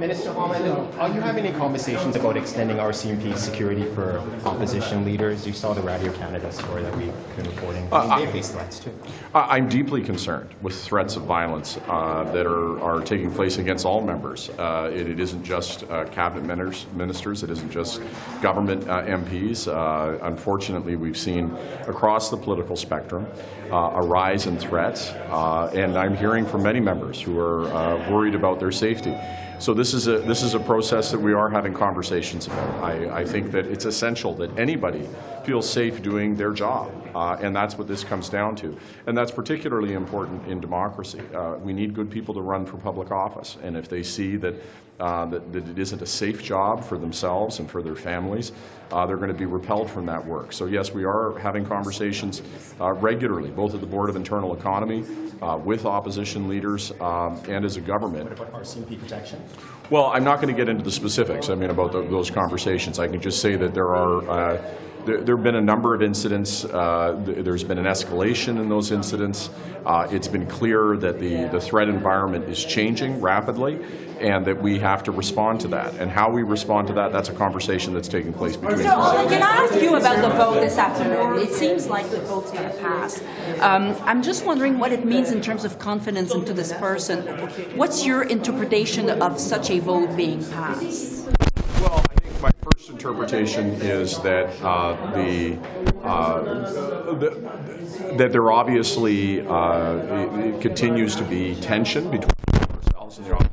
Minister Holland, are you having any conversations about extending RCMP security for opposition leaders? You saw the Radio Canada story that we've been reporting. They face threats too. I'm deeply concerned with threats of violence that are taking place against all members. It isn't just cabinet ministers. It isn't just government MPs. Unfortunately, we've seen across the political spectrum a rise in threats, and I'm hearing from many members who are worried about their safety. So this is a process that we are having conversations about. I think that it's essential that anybody feels safe doing their job, and that's what this comes down to. And that's particularly important in democracy. We need good people to run for public office, and if they see that it isn't a safe job for themselves and for their families, they're going to be repelled from that work. So yes, we are having conversations regularly, both at the Board of Internal Economy, with opposition leaders, and as a government. What about RCMP protection? Well, I'm not going to get into the specifics, about those conversations. I can just say that there have been a number of incidents. There's been an escalation in those incidents. It's been clear that the threat environment is changing rapidly, and that we have to respond to that. And how we respond to that, that's a conversation that's taking place between So, can I ask you about the vote this afternoon? It seems like the vote's going to pass. I'm just wondering what it means in terms of confidence into this person. What's your interpretation of such a vote being passed? Well, I think my first interpretation is that that there obviously it continues to be tension between ourselves and the opposition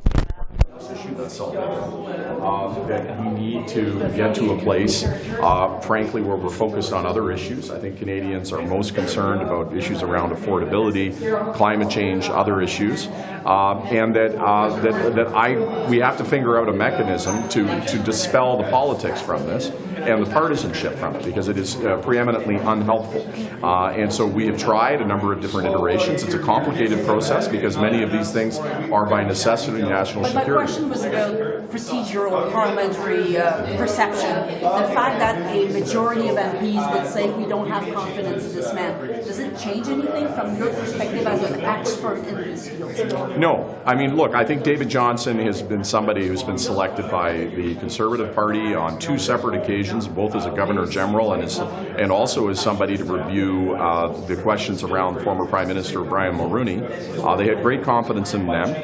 on this issue. That's something that we need to get to a place, frankly, where we're focused on other issues. I think Canadians are most concerned about issues around affordability, climate change, other issues, and we have to figure out a mechanism to dispel the politics from this and the partisanship from it, because it is preeminently unhelpful. And so we have tried a number of different iterations. It's a complicated process because many of these things are by necessity national security. My question was about procedural parliamentary perception. The fact that a majority of MPs would say we don't have confidence in this man, does it change anything from your perspective as an expert in these fields? No. Look, I think David Johnston has been somebody who's been selected by the Conservative Party on two separate occasions, both as a Governor General and also as somebody to review the questions around former Prime Minister Brian Mulroney. They had great confidence in them.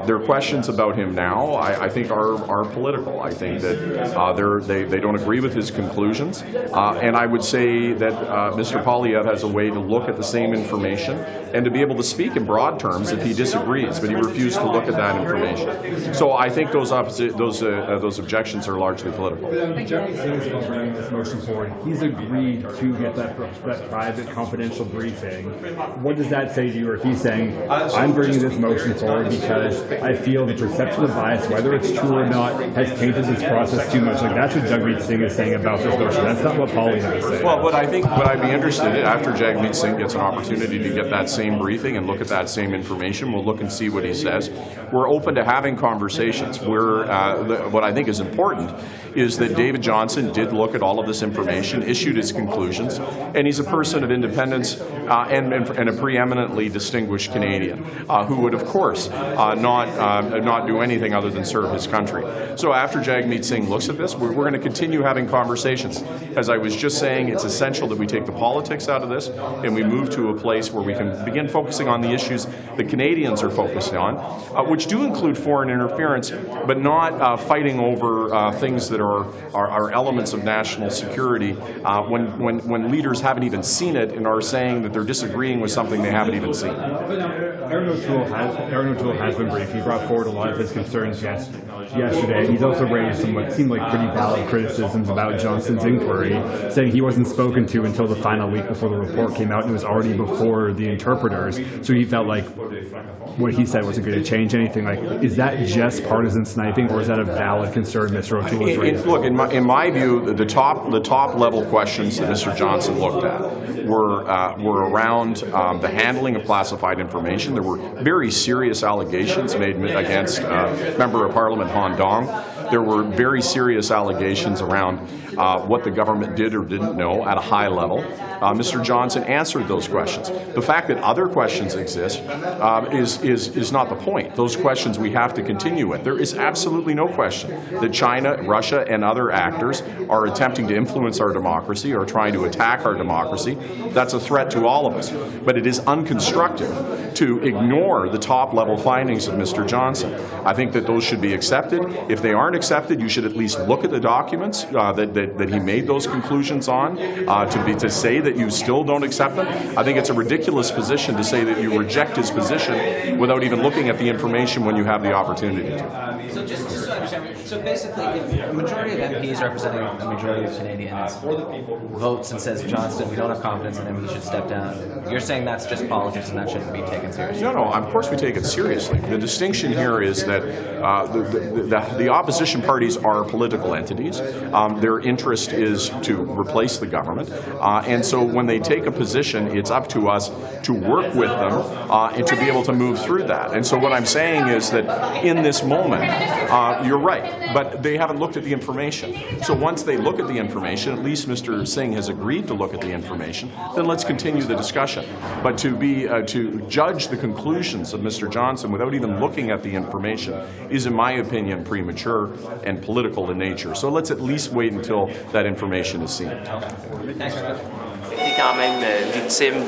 Their questions about him now, I think, are political. I think that they don't agree with his conclusions. And I would say that Mr. Poilievre has a way to look at the same information and to be able to speak in broad terms if he disagrees, but he refused to look at that information. So I think those objections are largely political. Jeremy Singh is bringing this motion forward. He's agreed to get that private, confidential briefing. What does that say to you? Or if he's saying, I'm bringing this motion forward because I feel the perception of bias, whether it's true or not, has tainted this process too much. Like, that's what Jagmeet Singh is saying about this motion. That's not what Poilievre is saying. Well, what I'd be interested in, after Jagmeet Singh gets an opportunity to get that same briefing and look at that same information, we'll look and see what he says. We're open to having conversations. What I think is important is that David Johnston did look at all of this information, issued his conclusions, and he's a person of independence and a preeminently distinguished Canadian who would, of course, not do anything other than serve his country. So after Jagmeet Singh looks at this, we're going to continue having conversations. As I was just saying, it's essential that we take the politics out of this and we move to a place where we can begin focusing on the issues that Canadians are focused on, which do include foreign interference, but not fighting over things that are elements of national security when leaders haven't even seen it and are saying that they're disagreeing with something they haven't even seen. Aaron O'Toole has been briefed. He brought forward a lot of his concerns yesterday. He's also raised some what seemed like pretty valid criticisms about Johnston's inquiry, saying he wasn't spoken to until the final week before the report came out, and it was already before the interpreters. So he felt like what he said wasn't going to change anything. Like, is that just partisan sniping, or is that a valid concern Mr. O'Toole is raising? Look, in my view, the top level questions that Mr. Johnston looked at were around the handling of classified information. There were very serious allegations made against Member of Parliament Han Dong. there were very serious allegations around what the government did or didn't know at a high level. Mr. Johnson answered those questions. The fact that other questions exist is not the point. Those questions we have to continue with. There is absolutely no question that China, Russia, and other actors are attempting to influence our democracy or trying to attack our democracy. That's a threat to all of us. But it is unconstructive to ignore the top-level findings of Mr. Johnson. I think that those should be accepted. If they aren't accepted, you should at least look at the documents that he made those conclusions on. To say that you still don't accept them, I think it's a ridiculous position to say that you reject his position without even looking at the information when you have the opportunity to. So just so I understand, so basically, if a majority of MPs representing a majority of Canadians votes and says, Johnston, we don't have confidence in him, he should step down, you're saying that's just politics and that shouldn't be taken seriously? No, of course we take it seriously. The distinction here is that the opposition parties are political entities. Their interest is to replace the government. And so when they take a position, it's up to us to work with them and to be able to move through that. And so what I'm saying is that in this moment, you're right, but they haven't looked at the information. So once they look at the information, at least Mr. Singh has agreed to look at the information, then let's continue the discussion. But to judge the conclusions of Mr. Johnson without even looking at the information is, in my opinion, premature and political in nature. So let's at least wait until that information is seen. Est quand même victime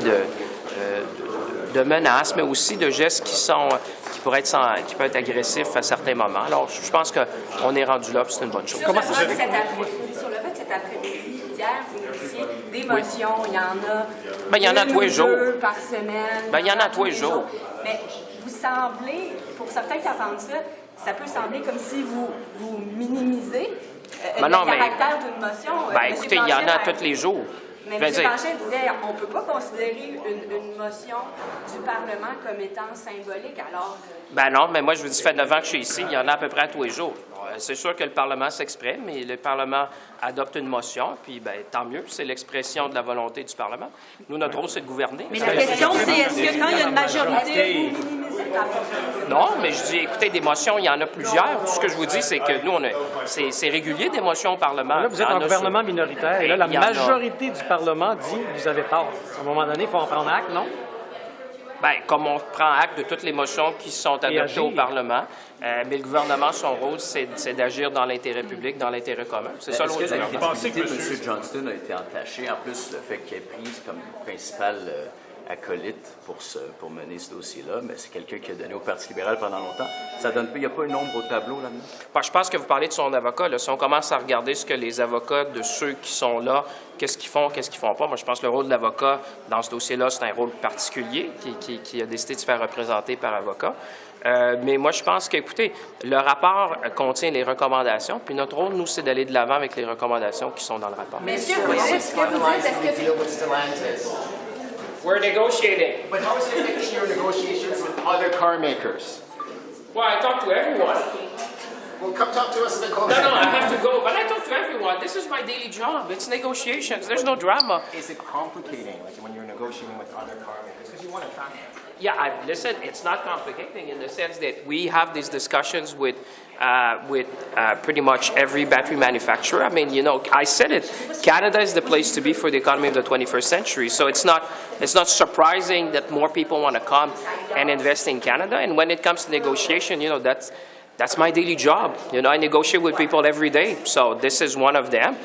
de menaces, mais aussi de gestes qui pourraient être agressifs à certains moments. Alors, je pense qu'on est rendu là, puis c'est une bonne chose. Sur le vote cet après-midi, hier, vous initiez des motions, il y en a. Ben, il y en a tous les jours. Deux par semaine. Ben, il y en a tous les jours. Mais vous semblez, pour certains qui entendent ça, ça peut sembler comme si vous minimisez le caractère d'une motion. Ben, écoutez, il y en a tous les jours. Mais M. Blanchet disait on ne peut pas considérer une motion du Parlement comme étant symbolique, alors... Ben non, mais moi, je vous dis, ça fait 9 ans que je suis ici, il y en a à peu près à tous les jours. C'est sûr que le Parlement s'exprime, mais le Parlement adopte une motion, puis ben, tant mieux, c'est l'expression de la volonté du Parlement. Nous, notre rôle, c'est de gouverner. Mais la question, c'est est-ce que quand il y a une majorité, vous minimisez la... Non, mais je dis, écoutez, des motions, il y en a plusieurs. Tout ce que je vous dis, c'est que nous, c'est régulier des motions au Parlement. Là, vous êtes en gouvernement minoritaire, et là, la majorité du Parlement dit que vous avez tort. À un moment donné, il faut en prendre acte, non? Bien, comme on prend acte de toutes les motions qui sont adoptées au Parlement, mais le gouvernement, son rôle, c'est d'agir dans l'intérêt public, dans l'intérêt commun. C'est ça le rôle du gouvernement. Est-ce que la crédibilité de M. Johnston a été entachée, en plus le fait qu'il ait pris comme principal acolyte pour mener ce dossier-là, mais c'est quelqu'un qui a donné au Parti libéral pendant longtemps. Ça donne pas, il n'y a pas un nombre au tableau là-dedans? Ben, je pense que vous parlez de son avocat. Là. Si on commence à regarder ce que les avocats de ceux qui sont là, qu'est-ce qu'ils font pas, moi je pense que le rôle de l'avocat dans ce dossier-là, c'est un rôle particulier qui a décidé de se faire représenter par avocat. Mais moi, je pense qu'écoutez, le rapport contient les recommandations, puis notre rôle, nous, c'est d'aller de l'avant avec les recommandations qui sont dans le rapport. Mais est-ce que vous dites, est-ce que... We're negotiating. But how is it that your negotiations with other car makers? Well, I talk to everyone. Well, come talk to us in the No, I have to go, but I talk to everyone. This is my daily job. It's negotiations. There's no drama. Is it complicating, like when you're negotiating with other car makers? Because you want to track them. Yeah, listen, it's not complicating in the sense that we have these discussions with pretty much every battery manufacturer. I mean, you know, I said it, Canada is the place to be for the economy of the 21st century. So it's not surprising that more people want to come and invest in Canada. And when it comes to negotiation, you know, that's my daily job. You know, I negotiate with people every day. So this is one of them.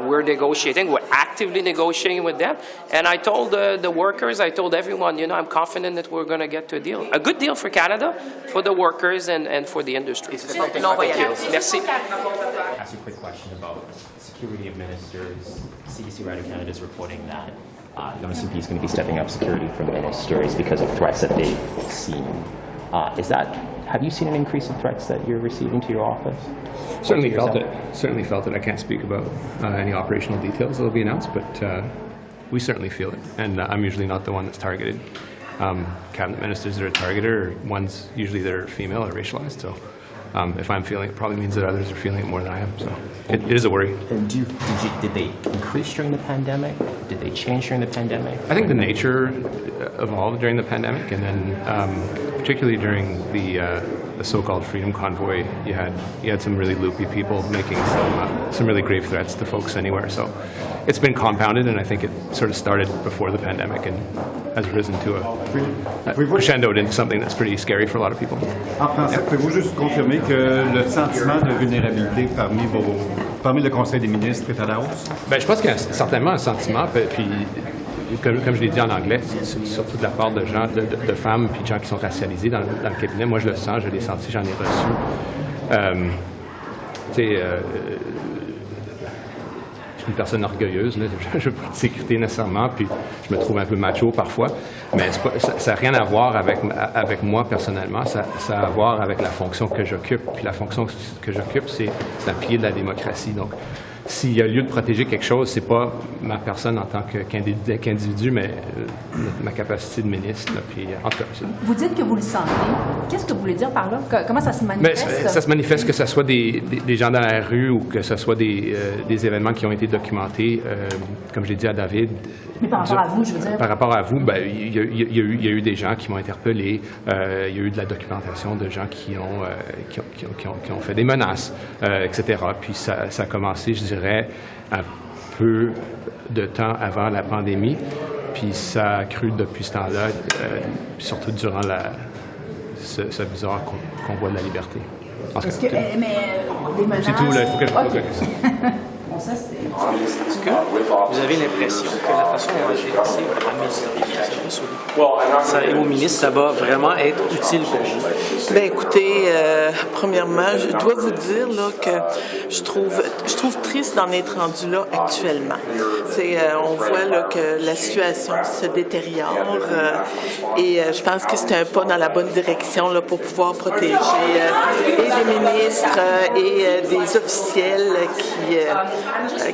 We're negotiating. We're actively negotiating with them. And I told the workers, I told everyone, you know, I'm confident that we're going to get to a deal. A good deal for Canada, for the workers, and for the industry. No, thank you. Merci. Ask you a quick question about security of ministers. CBC Radio Canada is reporting that the RCMP is going to be stepping up security for ministers because of threats that they've seen. Have you seen an increase in threats that you're receiving to your office? Certainly felt it. I can't speak about any operational details that will be announced, but we certainly feel it. And I'm usually not the one that's targeted. Cabinet ministers that are targeted are ones usually that are female or racialized. So if I'm feeling it, it probably means that others are feeling it more than I am. So it is a worry. And did they increase during the pandemic? Did they change during the pandemic? I think the nature evolved during the pandemic, and then particularly during the the so-called Freedom Convoy, you had some really loopy people making some really grave threats to folks anywhere. So it's been compounded, and I think it sort of started before the pandemic and has risen to a crescendoed into something that's pretty scary for a lot of people. En français, pouvez-vous juste confirmer que le sentiment de vulnérabilité parmi le Conseil des ministres est à la hausse? Ben, je pense qu'il y a certainement un sentiment, puis comme je l'ai dit en anglais, surtout de la part de gens, de femmes puis de gens qui sont racialisés dans le cabinet. Moi, je le sens, je l'ai senti, j'en ai reçu. Je suis une personne orgueilleuse, là. Je ne veux pas de sécurité nécessairement, puis je me trouve un peu macho parfois, mais ça n'a rien à voir avec moi personnellement, ça a à voir avec la fonction que j'occupe. Puis la fonction que j'occupe, c'est un pilier de la démocratie. Donc, s'il y a lieu de protéger quelque chose, c'est pas ma personne en tant qu'individu, mais ma capacité de ministre. Là, puis, en tout cas, vous dites que vous le sentez. Qu'est-ce que vous voulez dire par là? Comment ça se manifeste? Mais ça se manifeste que ce soit des gens dans la rue ou que ce soit des événements qui ont été documentés, comme j'ai dit à David. Mais par rapport à vous, je veux dire. Par rapport à vous, ben, il y a eu des gens qui m'ont interpellé. Il y a eu de la documentation de gens qui ont fait des menaces, etc. Puis ça a commencé, je dirais, un peu de temps avant la pandémie. Puis ça a cru depuis ce temps-là, surtout durant ce bizarre convoi de la liberté. Est-ce que, mais des menaces... C'est tout, là, il faut que je pose la question. Bon, ça, c'est... Est-ce que vous avez l'impression que la façon dont on a géré ça et au ministre, ça va vraiment être utile pour vous? Bien, écoutez, premièrement, je dois vous dire là, que je trouve triste d'en être rendu là actuellement. On voit là, que la situation se détériore et je pense que c'est un pas dans la bonne direction là, pour pouvoir protéger et les ministres et des officiels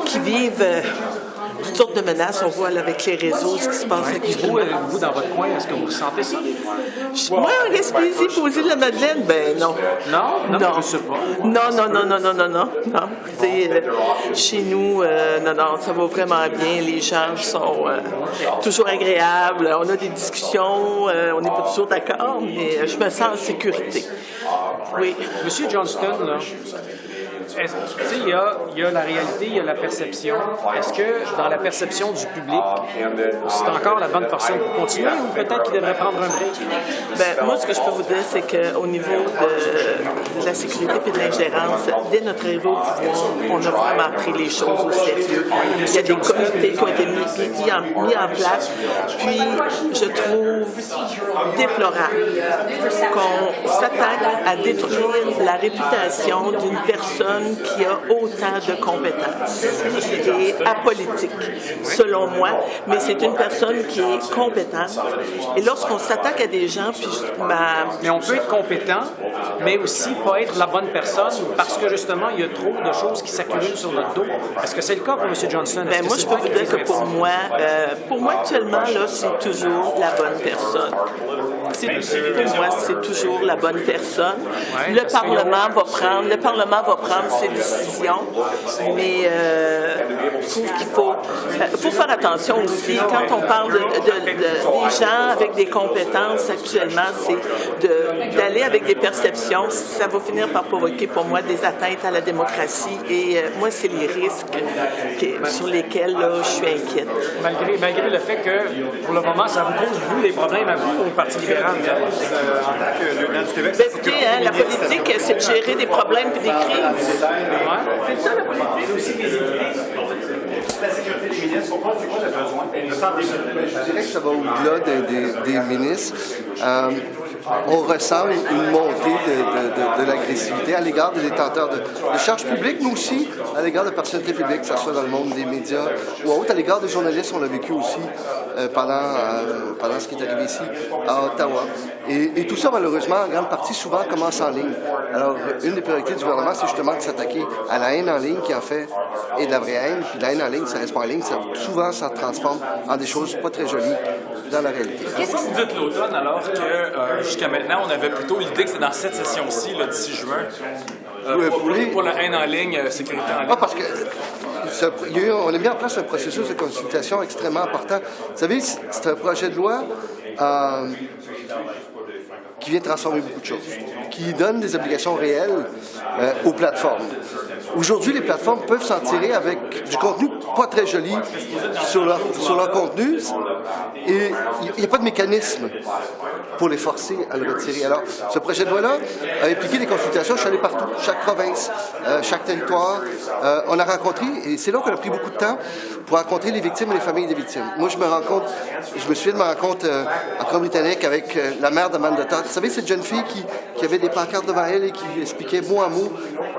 qui vivent toutes sortes de menaces. On voit là, avec les réseaux ce qui se passe actuellement. Vous, dans votre coin, est-ce que vous ressentez ça? Moi, en Gaspésie, posé de la Madeleine, ben non. Non? Non, je sais pas. Non. Écoutez, chez nous, non, ça va vraiment bien. Les gens sont toujours agréables. On a des discussions, on n'est pas toujours d'accord, mais je me sens en sécurité. Oui. Monsieur Johnston, là, il y a la réalité, il y a la perception. Est-ce que, dans la perception du public, c'est encore la bonne personne pour continuer ou peut-être qu'il devrait prendre un break? Ben, moi, ce que je peux vous dire, c'est qu'au niveau de la sécurité et de l'ingérence, dès notre arrivée au pouvoir, on a vraiment pris les choses au sérieux. Il y a des comités qui ont été mis en place. Puis, je trouve déplorable qu'on s'attaque à détruire la réputation d'une personne qui a autant de compétences et apolitique, selon moi, mais c'est une personne qui est compétente. Et lorsqu'on s'attaque à des gens, puis Mais on peut être compétent, mais aussi pas être la bonne personne parce que, justement, il y a trop de choses qui s'accumulent sur notre dos. Est-ce que c'est le cas pour M. Johnson? Ben, moi, je peux vous dire que pour moi, actuellement, là, c'est toujours la bonne personne. Pour moi, c'est toujours la bonne personne. Le Parlement va prendre ses décisions, mais je trouve qu'il faut faire attention aussi. Quand on parle des gens avec des compétences actuellement, c'est d'aller avec des perceptions. Ça va finir par provoquer pour moi des atteintes à la démocratie et moi, c'est les risques sur lesquels là, je suis inquiète. Malgré le fait que, pour le moment, ça vous cause, vous, des problèmes à vous, au Parti libéral, en tant que lieutenant du Québec. Écoutez, la politique, c'est de gérer des problèmes et des crises. C'est ça, la politique. C'est aussi des idées. La sécurité des ministres, on c'est quoi le besoin? Je dirais que ça va au-delà des ministres. On ressent une montée de l'agressivité à l'égard des détenteurs de charges publiques, mais aussi à l'égard de personnalités publiques, que ce soit dans le monde des médias ou autre. À l'égard des journalistes, on l'a vécu aussi pendant ce qui est arrivé ici à Ottawa. Et tout ça, malheureusement, en grande partie, souvent, commence en ligne. Alors, une des priorités du gouvernement, c'est justement de s'attaquer à la haine en ligne qui, en fait, est de la vraie haine. Puis la haine en ligne, ça reste pas en ligne. Souvent, ça transforme en des choses pas très jolies dans la réalité. Qu'est-ce que vous dites l'automne, alors que jusqu'à maintenant, on avait plutôt l'idée que c'était dans cette session-ci, le 6 juin, pour la haine en ligne, sécurité en ligne? Ah, parce que on a mis en place un processus de consultation extrêmement important. Vous savez, c'est un projet de loi qui vient transformer beaucoup de choses, qui donne des obligations réelles aux plateformes. Aujourd'hui, les plateformes peuvent s'en tirer avec du contenu pas très joli sur leur contenu et il n'y a pas de mécanisme pour les forcer à le retirer. Alors, ce projet de loi-là a impliqué des consultations. Je suis allé partout, chaque province, chaque territoire. On a rencontré, et c'est là qu'on a pris beaucoup de temps pour rencontrer les victimes et les familles des victimes. Moi, je me souviens de ma rencontre en Colombie-Britannique avec la mère d'Amanda Todd. Vous savez, cette jeune fille qui avait des pancartes devant elle et qui lui expliquait mot à mot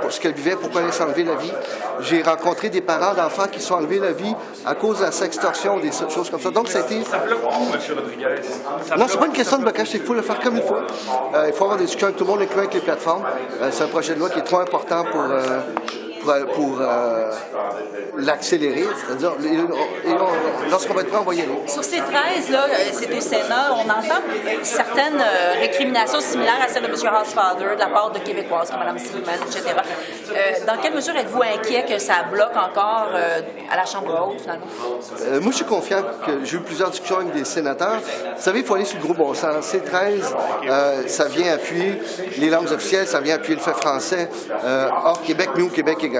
ce qu'elle vivait, pourquoi elle s'est enlevée la vie. J'ai rencontré des parents d'enfants qui se sont enlevés la vie à cause de la sextorsion, des choses comme ça. Donc, ça a été... Ça bloque où, M. Rodriguez? Non, c'est pas une question de blocage, c'est qu'il faut le faire comme il faut. Il faut avoir des discussions avec tout le monde, incluant avec les plateformes. C'est un projet de loi qui est trop important pour l'accélérer, c'est-à-dire lorsqu'on va être prêt, on va y aller. Sur ces 13, là, c'est au Sénat, on entend certaines récriminations similaires à celles de M. Housefather de la part de Québécoises comme Mme Silliman, etc. Dans quelle mesure êtes-vous inquiet que ça bloque encore à la Chambre haute, finalement? Moi, je suis confiant que j'ai eu plusieurs discussions avec des sénateurs. Vous savez, il faut aller sur le gros bon sens. C13, ça vient appuyer les langues officielles, ça vient appuyer le fait français hors Québec, mais au Québec également.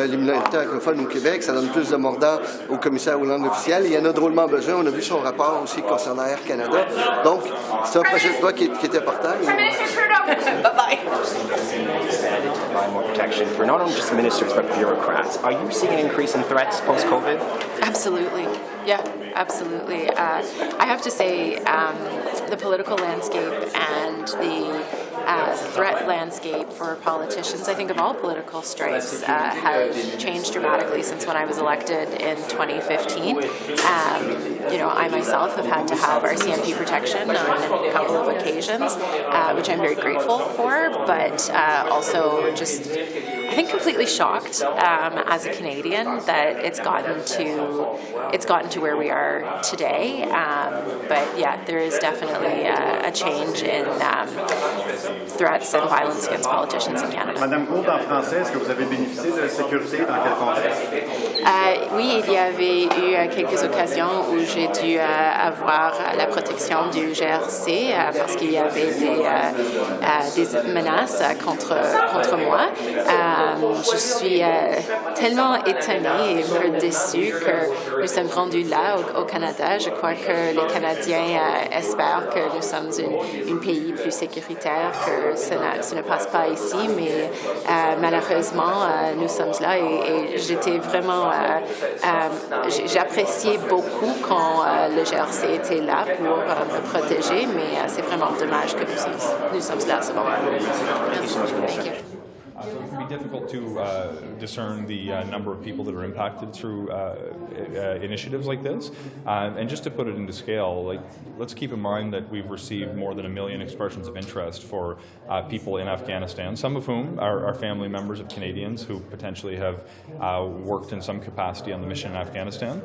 Les minorités anglophones au Québec, ça donne plus de mordant au commissaire aux langues officielles. Il y en a drôlement besoin. On a vu son rapport aussi concernant Air Canada. Donc, c'est un projet de loi qui est important. Bye-bye. More protection for not only just ministers but bureaucrats. Are you seeing an increase in threats post-COVID? Absolutely. Yeah, absolutely. I have to say, the political landscape and the threat landscape for politicians, I think of all political stripes, has changed dramatically since when I was elected in 2015. I myself have had to have RCMP protection on a couple of occasions, which I'm very grateful for, but also just, I think, completely shocked as a Canadian that it's gotten to where we are today. But yeah, there is definitely a change in threats and violence against politicians in Canada. Madame Gould, en français, est-ce que vous avez bénéficié de la sécurité? Dans quel contexte? Oui, il y avait eu quelques occasions où j'ai dû avoir la protection du GRC parce qu'il y avait des menaces contre moi. Je suis tellement étonnée et un peu déçue que nous sommes rendus là au Canada. Je crois que les Canadiens espèrent que nous sommes un pays plus sécuritaire, que ça ne passe pas ici, mais malheureusement, nous sommes là et j'étais vraiment... J'appréciais beaucoup quand le GRC était là pour me protéger, mais c'est vraiment dommage que nous sommes là à ce moment. Thank you. It can be difficult to discern the number of people that are impacted through initiatives like this. And just to put it into scale, let's keep in mind that we've received more than 1 million expressions of interest for people in Afghanistan, some of whom are family members of Canadians who potentially have worked in some capacity on the mission in Afghanistan.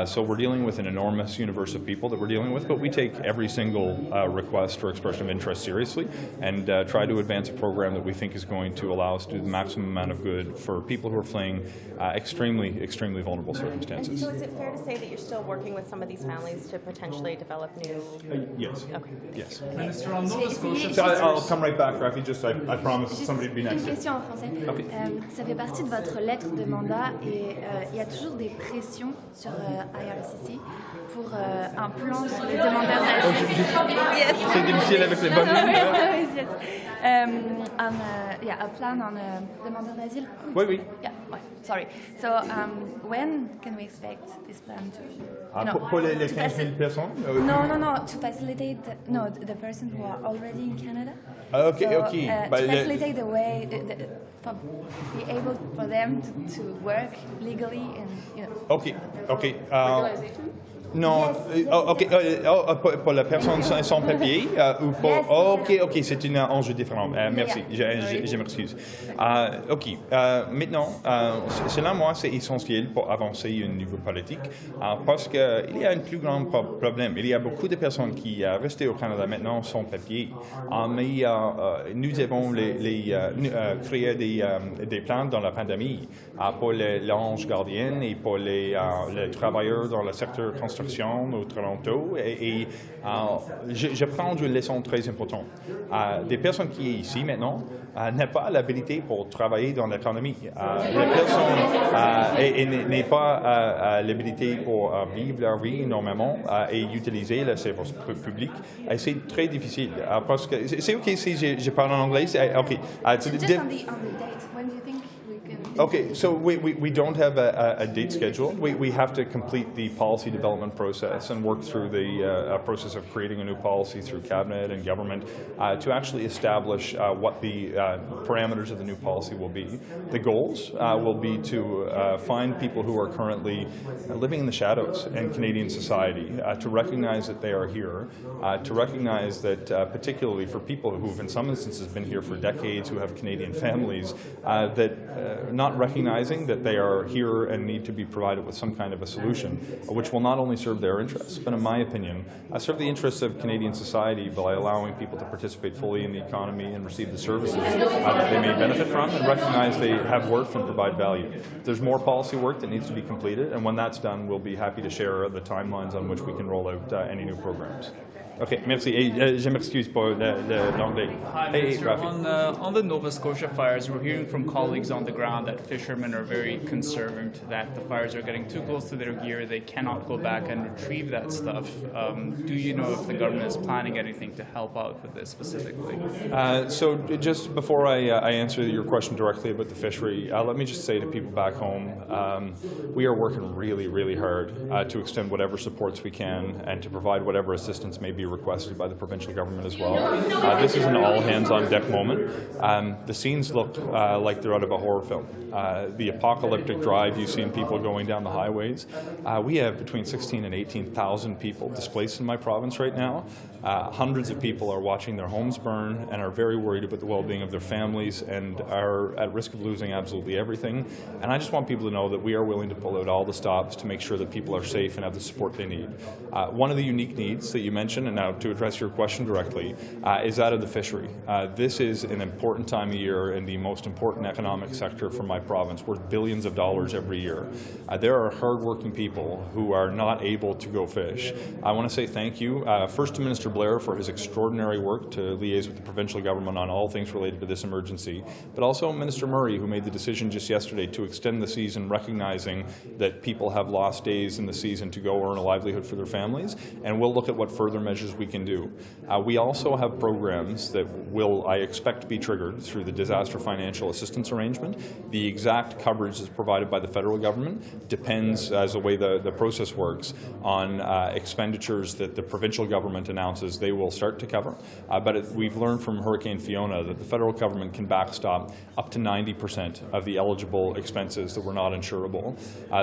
So we're dealing with an enormous universe of people that we're dealing with, but we take every single request or expression of interest seriously and try to advance a program that we think is going to allow us to do the maximum amount of good for people who are fleeing extremely, extremely vulnerable circumstances. So is it fair to say that you're still working with some of these families to potentially develop new... Yes. Okay. Yes. Minister, I'll come right back, Rafi. I promise somebody to be next. Une question en français. Okay. Ça fait partie de votre lettre de mandat et il y a toujours des pressions sur IRCC pour un plan sur les demandeurs d'asile. Yes. C'est difficile avec les bonnes lignes. Yes. A plan on demandeurs d'asile. Oui, oui. Yeah. Sorry. So when can we expect this plan to? Pour les 15 000 personnes? No. To facilitate the person who are already in Canada. Okay. To facilitate the way, be able for them to work legally and Okay. Non, pour la personne sans papier ou pour... Ok, c'est un enjeu différent. Merci, je m'excuse. Maintenant, selon moi, c'est essentiel pour avancer au niveau politique parce qu'il y a un plus grand problème. Il y a beaucoup de personnes qui restent au Canada maintenant sans papier, mais nous avons créé des plans dans la pandémie pour les anges gardiens et pour les travailleurs dans le secteur construction excursions au Toronto et je prends une leçon très importante. Des personnes qui sont ici maintenant n'ont pas l'habilité pour travailler dans l'économie. Les personnes n'ont pas l'habilité pour vivre leur vie normalement et utiliser les services publics. Et c'est très difficile parce que c'est OK si je parle en anglais. OK. Just on the date, when do you think we can... Okay, so we don't have a date schedule. We have to complete the policy development process and work through the process of creating a new policy through cabinet and government to actually establish what the parameters of the new policy will be. The goals will be to find people who are currently living in the shadows in Canadian society, to recognize that they are here, to recognize that particularly for people who've in some instances been here for decades, who have Canadian families, that not recognizing that they are here and need to be provided with some kind of a solution, which will not only serve their interests, but in my opinion, serve the interests of Canadian society by allowing people to participate fully in the economy and receive the services that they may benefit from and recognize they have worth and provide value. There's more policy work that needs to be completed, and when that's done, we'll be happy to share the timelines on which we can roll out any new programs. Okay, merci. Et je m'excuse pour l'anglais. Hey, on the Nova Scotia fires, we're hearing from colleagues on the ground that fishermen are very concerned that the fires are getting too close to their gear. They cannot go back and retrieve that stuff. Do you know if the government is planning anything to help out with this specifically? So just before I answer your question directly about the fishery, let me just say to people back home, we are working really, really hard to extend whatever supports we can and to provide whatever assistance may be requested by the provincial government as well. This is an all-hands-on-deck moment. The scenes look like they're out of a horror film. The apocalyptic drive you've seen people going down the highways. We have between 16 and 18,000 people displaced in my province right now. Hundreds of people are watching their homes burn and are very worried about the well-being of their families and are at risk of losing absolutely everything. And I just want people to know that we are willing to pull out all the stops to make sure that people are safe and have the support they need. One of the unique needs that you mentioned, and now to address your question directly, is that of the fishery. This is an important time of year in the most important economic sector for my province, worth billions of dollars every year. There are hard-working people who are not able to go fish. I want to say thank you, first to Minister Blair for his extraordinary work to liaise with the provincial government on all things related to this emergency, but also Minister Murray, who made the decision just yesterday to extend the season, recognizing that people have lost days in the season to go earn a livelihood for their families, and we'll look at what further measures we can do. We also have programs that will, I expect, to be triggered through the Disaster Financial Assistance Arrangement. The exact coverage is provided by the federal government, depends, as the way the process works, on expenditures that the provincial government announces they will start to cover. But we've learned from Hurricane Fiona that the federal government can backstop up to 90% of the eligible expenses that were not insurable.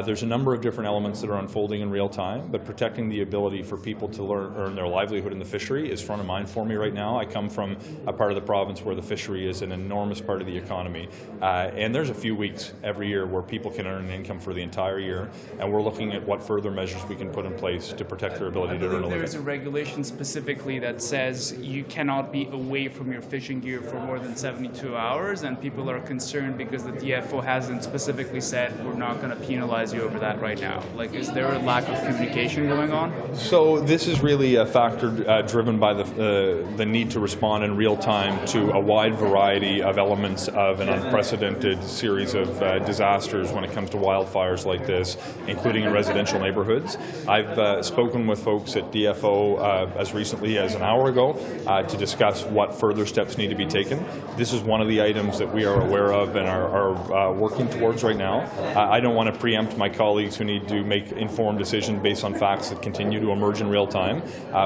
There's a number of different elements that are unfolding in real time, but protecting the ability for people to earn their livelihood in the fishery is front of mind for me right now. I come from a part of the province where the fishery is an enormous part of the economy, and there's a few weeks every year where people can earn an income for the entire year, and we're looking at what further measures we can put in place to protect their ability to earn a living. There's a regulation specifically that says you cannot be away from your fishing gear for more than 72 hours, and people are concerned because the DFO hasn't specifically said we're not going to penalize you over that right now. Like, is there a lack of communication going on? So this is really a factor driven by the need to respond in real time to a wide variety of elements of an unprecedented series of disasters when it comes to wildfires like this, including in residential neighborhoods. I've spoken with folks at DFO as recently as an hour ago to discuss what further steps need to be taken. This is one of the items that we are aware of and are working towards right now. I don't want to preempt my colleagues who need to make informed decisions based on facts that continue to emerge in real time.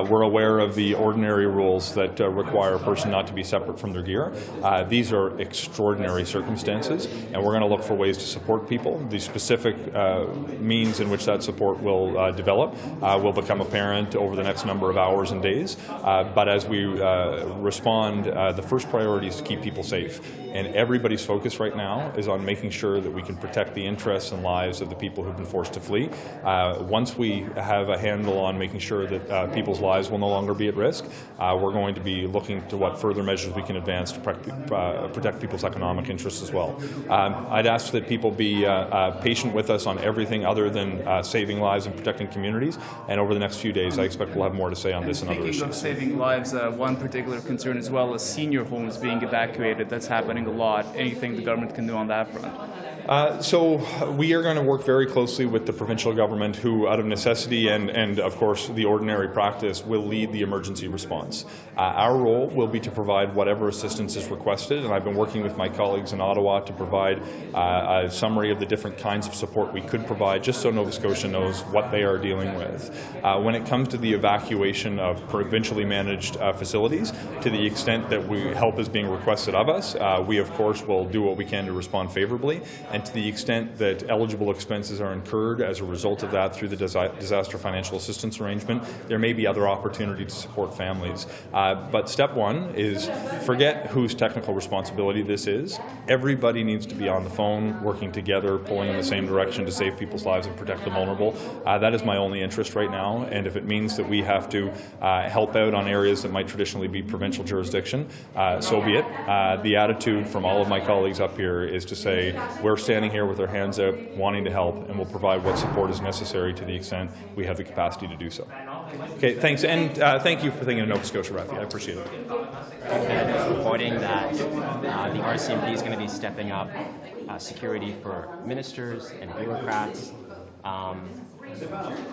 We're aware of the ordinary rules that require a person not to be separate from their gear. These are extraordinary circumstances, and we're going to look for ways to support people. The specific means in which that support will develop will become apparent over the next number of hours and days. But as we respond, the first priority is to keep people safe. And everybody's focus right now is on making sure that we can protect the interests and lives of the people who've been forced to flee. Once we have a handle on making sure that people's lives lives will no longer be at risk. We're going to be looking to what further measures we can advance to protect people's economic interests as well. I'd ask that people be patient with us on everything other than saving lives and protecting communities, and over the next few days I expect we'll have more to say on this and other Speaking of issues. saving lives, one particular concern as well is senior homes being evacuated. That's happening a lot. Anything the government can do on that front? So we are going to work very closely with the provincial government, who out of necessity and of course the ordinary practice will lead the emergency response. Our role will be to provide whatever assistance is requested, and I've been working with my colleagues in Ottawa to provide a summary of the different kinds of support we could provide, just so Nova Scotia knows what they are dealing with. When it comes to the evacuation of provincially managed facilities, to the extent that help is being requested of us, we of course will do what we can to respond favorably. And to the extent that eligible expenses are incurred as a result of that through the disaster financial assistance arrangement, there may be other opportunities to support families. But step one is forget whose technical responsibility this is. Everybody needs to be on the phone, working together, pulling in the same direction to save people's lives and protect the vulnerable. That is my only interest right now, and if it means that we have to help out on areas that might traditionally be provincial jurisdiction, so be it. The attitude from all of my colleagues up here is to say, we're standing here with our hands out, wanting to help, and we'll provide what support is necessary to the extent we have the capacity to do so. Okay, thanks, and thank you for thinking of Nova Scotia, Rafi. I appreciate it. It's reporting that the RCMP is going to be stepping up security for ministers and bureaucrats.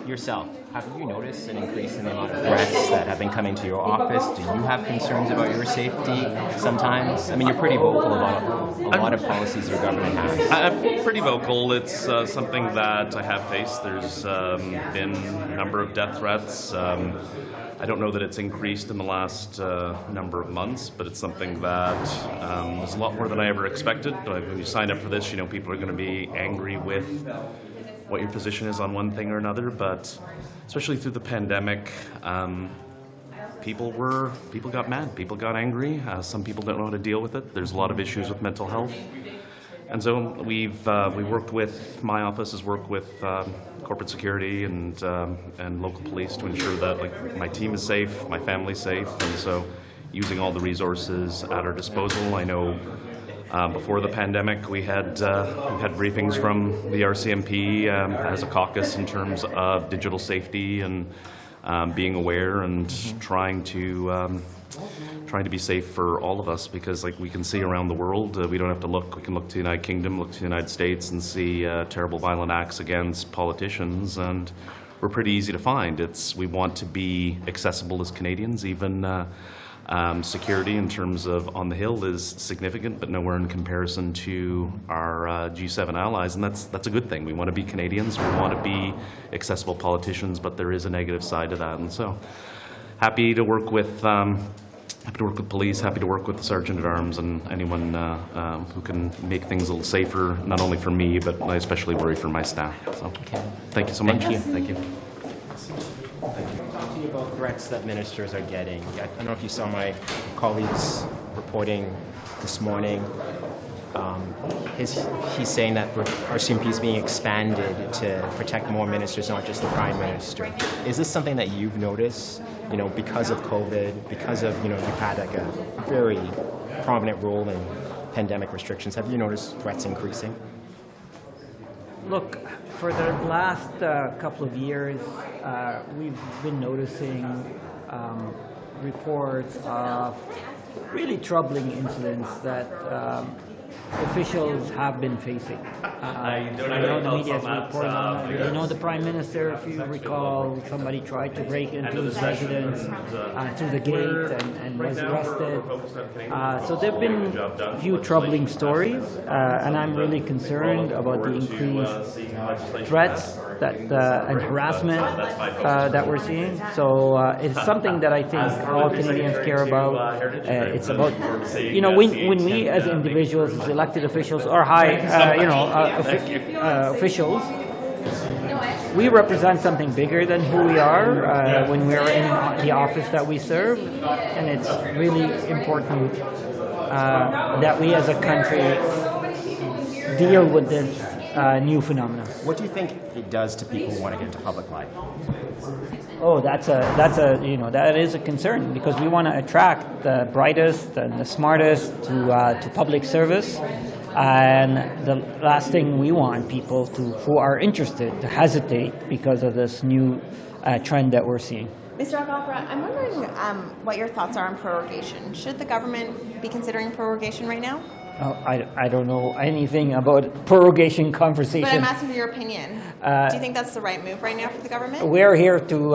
Yourself, have you noticed an increase in the amount of threats that have been coming to your office? Do you have concerns about your safety sometimes? I mean, you're pretty vocal about a lot of policies your government has. I'm pretty vocal. It's something that I have faced. There's been a number of death threats. I don't know that it's increased in the last number of months, but it's something that is a lot more than I ever expected. When you sign up for this, you know people are going to be angry with what your position is on one thing or another, but especially through the pandemic, people got mad, people got angry. Some people don't know how to deal with it. There's a lot of issues with mental health, and so we worked with, my office has worked with corporate security and local police to ensure that my team is safe, my family's safe, and so using all the resources at our disposal. I know. Before the pandemic, we had briefings from the RCMP as a caucus in terms of digital safety and being aware and trying to be safe for all of us, because we can see around the world, we don't have to look. We can look to the United Kingdom, look to the United States, and see terrible violent acts against politicians, and we're pretty easy to find. We want to be accessible as Canadians, even. Security in terms of on the Hill is significant, but nowhere in comparison to our G7 allies, and that's a good thing. We want to be Canadians, we want to be accessible politicians, but there is a negative side to that, and so happy to work with police, happy to work with the Sergeant at Arms and anyone who can make things a little safer, not only for me, but I especially worry for my staff. So, thank you so much. Thank you. Talking about threats that ministers are getting, I don't know if you saw my colleagues reporting this morning. He's saying that RCMP is being expanded to protect more ministers, not just the Prime Minister. Is this something that you've noticed, because of COVID, because of, you've had a very prominent role in pandemic restrictions? Have you noticed threats increasing? Look, for the last couple of years, we've been noticing reports of really troubling incidents that officials have been facing. I know the media is reporting on it. I know the Prime Minister, if you recall, somebody tried to break into his residence through the gate and was arrested. So there have been a few troubling stories, and I'm really concerned about the increased threats and harassment that we're seeing. So it's something that I think all Canadians care about. It's about, when we as individuals, as elected officials or high, officials, we represent something bigger than who we are when we're in the office that we serve, and it's really important that we as a country deal with this new phenomenon. What do you think it does to people who want to get into public life? Oh, that is a concern because we want to attract the brightest and the smartest to public service. And the last thing we want people who are interested to hesitate because of this new trend that we're seeing. Mr. Alghabra, I'm wondering what your thoughts are on prorogation. Should the government be considering prorogation right now? Oh, I don't know anything about prorogation conversation. But I'm asking for your opinion. Do you think that's the right move right now for the government? We're here to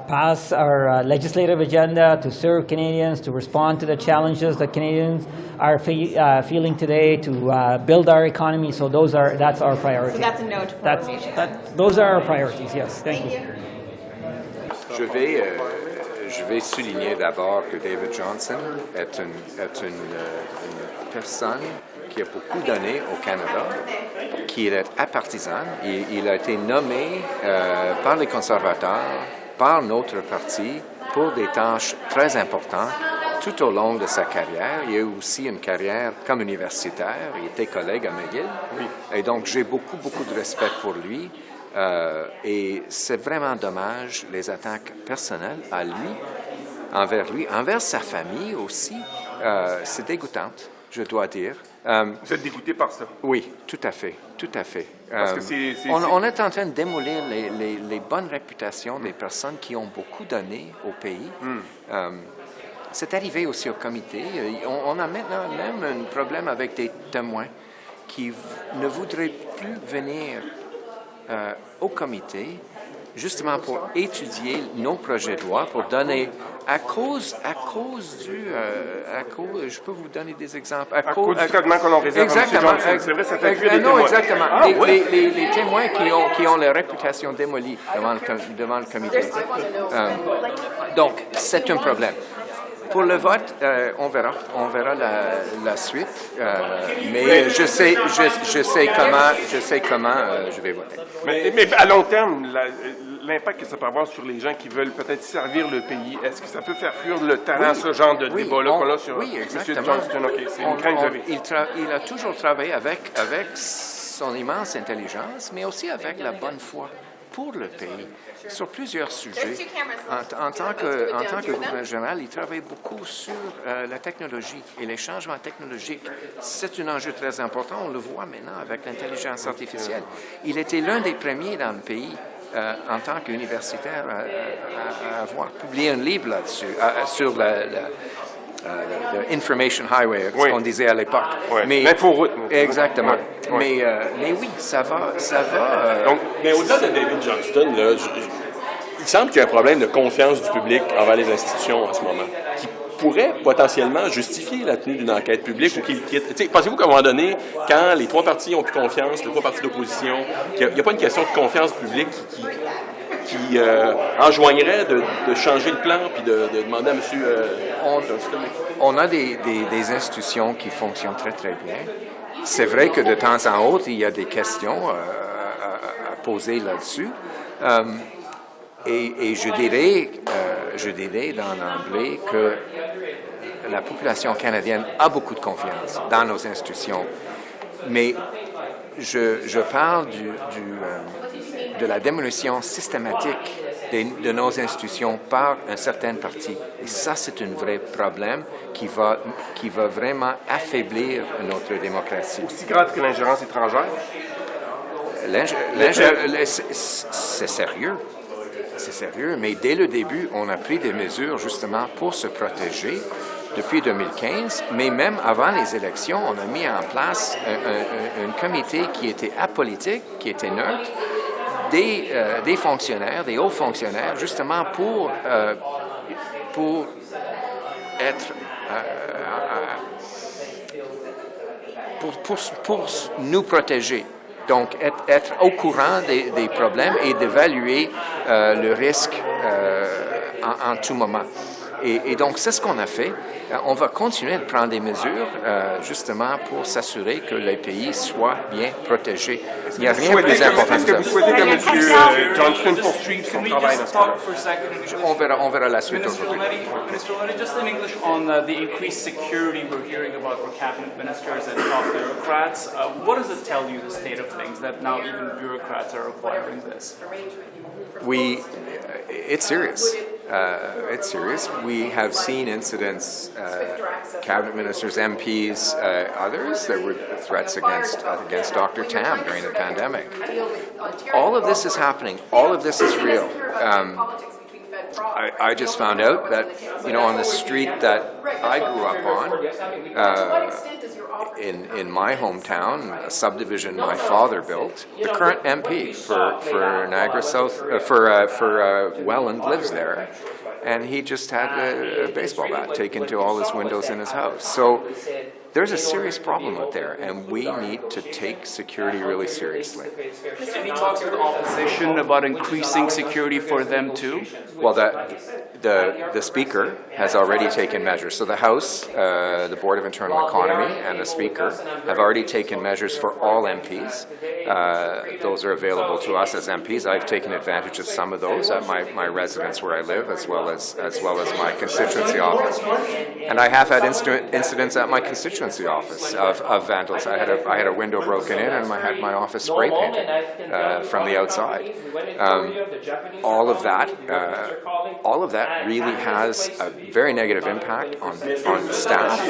pass our legislative agenda, to serve Canadians, to respond to the challenges that Canadians are feeling today, to build our economy. So that's our priority. So that's a no to prorogation. Those are our priorities, yes. Thank you. Je vais souligner d'abord que David Johnston est une personne qui a beaucoup donné au Canada, qui est apartisane. Il a été nommé par les conservateurs, par notre parti, pour des tâches très importantes tout au long de sa carrière. Il a eu aussi une carrière comme universitaire. Il était collègue à McGill. Oui. Et donc, j'ai beaucoup de respect pour lui. Et c'est vraiment dommage, les attaques personnelles à lui, envers sa famille aussi. C'est dégoûtant, je dois dire. Vous êtes dégoûté par ça? Oui, tout à fait. Parce que on est en train de démolir les bonnes réputations des personnes qui ont beaucoup donné au pays. C'est arrivé aussi au comité. On a maintenant même un problème avec des témoins qui ne voudraient plus venir au comité, justement pour étudier nos projets de loi, pour donner, à cause je peux vous donner des exemples. À cause du traitement qu'on en réserve. Exactement. C'est vrai, ça fait fuir des témoins. Non, exactement. Les témoins qui ont leur réputation démolie devant le comité. Donc, c'est un problème. Pour le vote, on verra la suite, mais je sais comment je vais voter. Mais à long terme, l'impact que ça peut avoir sur les gens qui veulent peut-être servir le pays, est-ce que ça peut faire fuir le talent, ce genre de débat-là qu'on a sur M. Johnston? Okay, c'est une crainte que vous avez. Il a toujours travaillé avec son immense intelligence, mais aussi avec la bonne foi pour le pays, sur plusieurs sujets. En tant que gouverneur général, il travaille beaucoup sur la technologie et les changements technologiques. C'est un enjeu très important, on le voit maintenant avec l'intelligence artificielle. Il était l'un des premiers dans le pays, en tant qu'universitaire, à avoir publié un livre là-dessus, sur l'Information Highway, ce qu'on disait à l'époque. L'inforoute. Exactement. Mais oui, ça va. Donc, mais au-delà de David Johnston, là, il semble qu'il y a un problème de confiance du public envers les institutions en ce moment, qui pourrait potentiellement justifier la tenue d'une enquête publique ou qu'il quitte. Pensez-vous qu'à un moment donné, quand les trois partis ont plus confiance, les trois partis d'opposition, qu'il n'y a pas une question de confiance publique qui enjoignerait de changer le plan puis de demander à M. Johnston? On a des institutions qui fonctionnent très, très bien. C'est vrai que de temps en autre, il y a des questions à poser là-dessus. Et je dirais dans l'emblée que la population canadienne a beaucoup de confiance dans nos institutions. Mais je parle de la démolition systématique de nos institutions par un certain parti. Et ça, c'est un vrai problème qui va vraiment affaiblir notre démocratie. Aussi grave que l'ingérence étrangère? C'est sérieux. C'est sérieux, mais dès le début, on a pris des mesures justement pour se protéger depuis 2015, mais même avant les élections, on a mis en place un comité qui était apolitique, qui était neutre, des fonctionnaires, des hauts fonctionnaires, justement pour nous protéger. Donc, être au courant des problèmes et d'évaluer le risque en tout moment. Et donc, c'est ce qu'on a fait. On va continuer de prendre des mesures, justement, pour s'assurer que les pays soient bien protégés. Il n'y a rien de plus important Est-ce que vous souhaitez que M. Johnston poursuive son travail dans ce cas-là? On verra la suite aujourd'hui. Mr. Lametti, just in English on the increased security we're hearing about for cabinet ministers and top bureaucrats. What does it tell you, the state of things, that now even bureaucrats are requiring this? It's serious. It's serious. We have seen incidents, cabinet ministers, MPs, others. There were threats against Dr. Tam during the pandemic. All of this is happening. All of this is real. I just found out that, on the street that I grew up on, in my hometown, a subdivision my father built, the current MP for Niagara South, for Welland lives there, and he just had a baseball bat taken to all his windows in his house. So there's a serious problem out there, and we need to take security really seriously. Any talks with the opposition about increasing security for them too? Well, the Speaker has already taken measures. So the House, the Board of Internal Economy, and the Speaker have already taken measures for all MPs. Those are available to us as MPs. I've taken advantage of some of those at my residence where I live, as well as my constituency office. And I have had incidents at my constituency office of vandals. I had a window broken in, and I had my office spray painted from the outside. All of that really has a very negative impact on staff.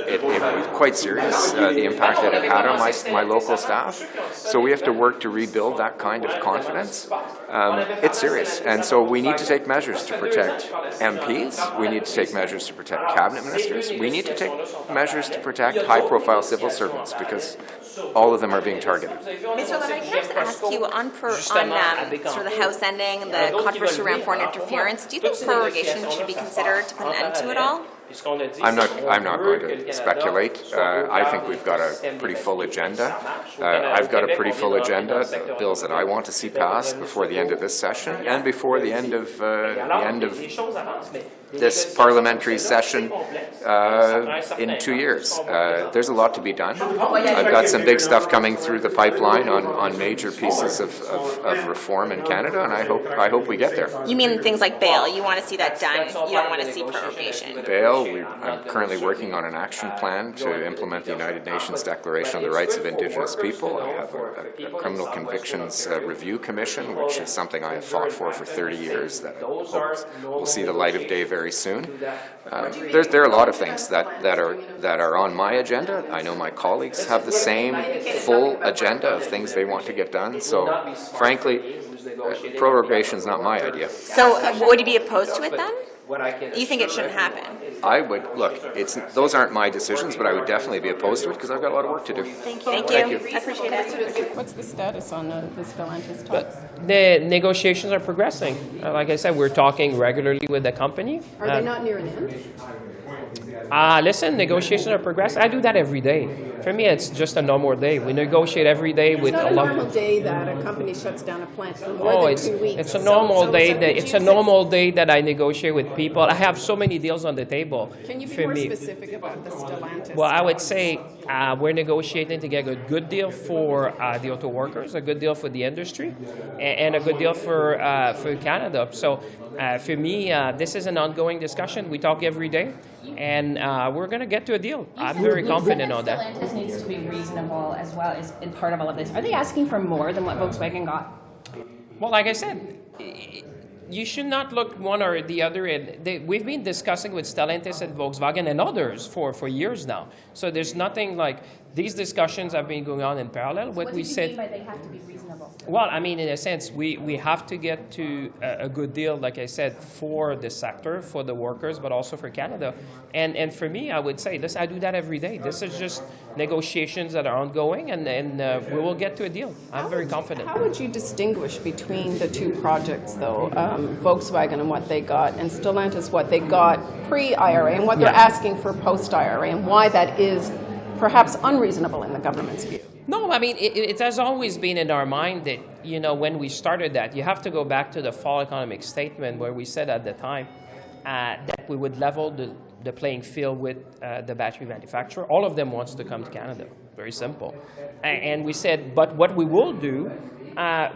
It was quite serious, the impact that it had on my local staff. So we have to work to rebuild that kind of confidence. It's serious, and so we need to take measures to protect MPs. We need to take measures to protect cabinet ministers. We need to take measures to protect high-profile civil servants, because all of them are being targeted. Mr. Lametti, can I just ask you on sort of the House ending, the controversy around foreign interference, do you think prorogation should be considered to put an end to it all? I'm not going to speculate. I think we've got a pretty full agenda. I've got a pretty full agenda. The bills that I want to see passed before the end of this session and before the end of this parliamentary session in 2 years. There's a lot to be done. I've got some big stuff coming through the pipeline on major pieces of reform in Canada, and I hope we get there. You mean things like bail? You want to see that done? You don't want to see prorogation? Bail. I'm currently working on an action plan to implement the United Nations Declaration on the Rights of Indigenous People. I have a criminal convictions review commission, which is something I have fought for 30 years, that I hope will see the light of day very soon. There are a lot of things that are on my agenda. I know my colleagues have the same full agenda of things they want to get done. So, frankly, prorogation is not my idea. So, would you be opposed to it then? You think it shouldn't happen? I would, look, those aren't my decisions, but I would definitely be opposed to it because I've got a lot of work to do. Thank you. I appreciate it. What's the status on the Stellantis talks? The negotiations are progressing. Like I said, we're talking regularly with the company. Are they not near an end? Listen, negotiations are progressing. I do that every day. For me, it's just a normal day. We negotiate every day with a lot. It's not a normal day that a company shuts down a plant for more than 2 weeks. It's a normal day. It's a normal day that I negotiate with people. I have so many deals on the table. Can you be more specific about the Stellantis? Well, I would say we're negotiating to get a good deal for the auto workers, a good deal for the industry, and a good deal for Canada. So for me, this is an ongoing discussion. We talk every day, and we're going to get to a deal. I'm very confident on that. Stellantis needs to be reasonable as well as in part of all of this. Are they asking for more than what Volkswagen got? Well, like I said, you should not look one or the other. We've been discussing with Stellantis and Volkswagen and others for years now. So there's nothing like these discussions have been going on in parallel. What do you mean by they have to be reasonable? Well, I mean, in a sense, we have to get to a good deal, like I said, for the sector, for the workers, but also for Canada. And for me, I would say this. I do that every day. This is just negotiations that are ongoing, and we will get to a deal. I'm very confident. How would you distinguish between the two projects, though, Volkswagen and what they got, and Stellantis what they got pre-IRA and what they're asking for post-IRA, and why that is perhaps unreasonable in the government's view? No, I mean, it has always been in our mind that, when we started that, you have to go back to the fall economic statement where we said at the time, that we would level the playing field with the battery manufacturer. All of them wants to come to Canada. Very simple. And we said, but what we will do,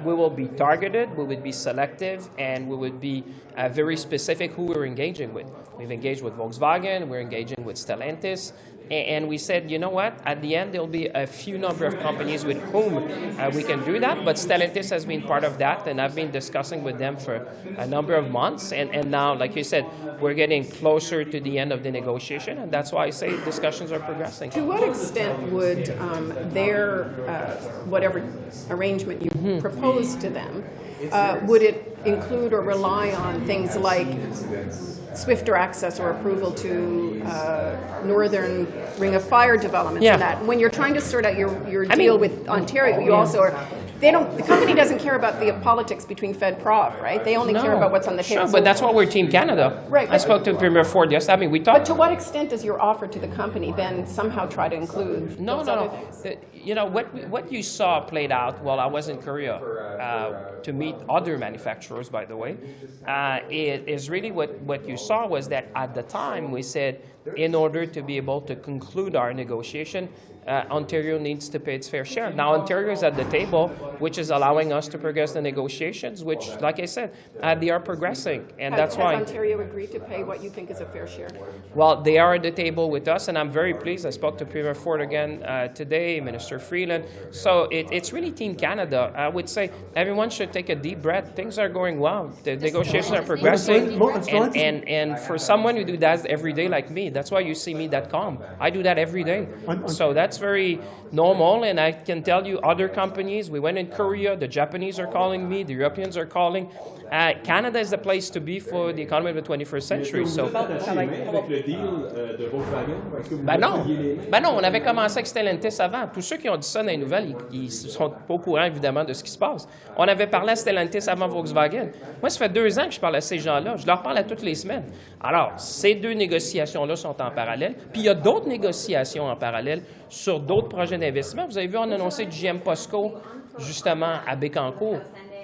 we will be targeted, we would be selective, and we would be very specific who we're engaging with. We've engaged with Volkswagen, we're engaging with Stellantis, and we said, you know what, at the end there'll be a few number of companies with whom we can do that, but Stellantis has been part of that, and I've been discussing with them for a number of months, and now, like you said, we're getting closer to the end of the negotiation, and that's why I say discussions are progressing. To what extent would their, whatever arrangement you propose to them, would it include or rely on things like swifter access or approval to northern ring of fire developments and that? When you're trying to sort out your deal with Ontario, you also are... the company doesn't care about the politics between Fed Prof, right? They only care about what's on the table. Sure, but that's why we're Team Canada. Right. I spoke to Premier Ford yesterday. I mean, we talked... But to what extent does your offer to the company then somehow try to include those other things? You know, what you saw played out while I was in Korea to meet other manufacturers, by the way, is really what you saw was that at the time we said, in order to be able to conclude our negotiation, Ontario needs to pay its fair share. Now, Ontario is at the table, which is allowing us to progress the negotiations, which, like I said, they are progressing, and that's why... Has Ontario agreed to pay what you think is a fair share? Well, they are at the table with us, and I'm very pleased. I spoke to Premier Ford again today, Minister Freeland. So it's really Team Canada. I would say everyone should take a deep breath. Things are going well. The negotiations are progressing, and for someone who do that every day like me, that's why you see me that calm. I do that every day. So that's very normal, and I can tell you other companies, we went in Korea, the Japanese are calling me, the Europeans are calling. Canada is the place to be for the economy of the 21st century. So. Ben non, on avait commencé avec Stellantis avant. Tous ceux qui ont dit ça dans les nouvelles, ils sont pas au courant évidemment de ce qui se passe. On avait parlé à Stellantis avant Volkswagen. Moi, ça fait 2 ans que je parle à ces gens-là. Je leur parle à toutes les semaines. Alors, ces 2 négociations-là sont en parallèle. Puis il y a d'autres négociations en parallèle sur d'autres projets d'investissement. Vous avez vu, on a annoncé du GM Posco, justement, à Bécancour.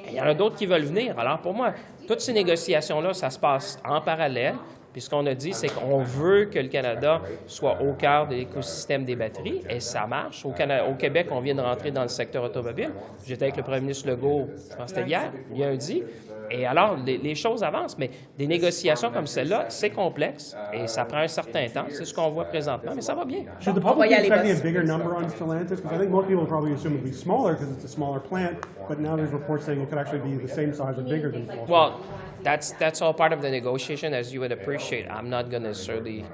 Il y en a d'autres qui veulent venir. Alors, pour moi, toutes ces négociations-là, ça se passe en parallèle. Puis ce qu'on a dit, c'est qu'on veut que le Canada soit au cœur de l'écosystème des batteries, et ça marche. Au Québec, on vient de rentrer dans le secteur automobile. J'étais avec le premier ministre Legault, je pense que c'était hier, lundi. Et alors, les choses avancent, mais des négociations comme celle-là, c'est complexe et ça prend un certain temps. C'est ce qu'on voit présentement, mais ça va bien. Should the public be expecting a bigger number on Stellantis? Because I think most people probably assume it would be smaller because it's a smaller plant, but now there's reports saying it could actually be the same size or bigger than Volkswagen. Well, that's all part of the negotiation, as you would appreciate. I'm not going to necessarily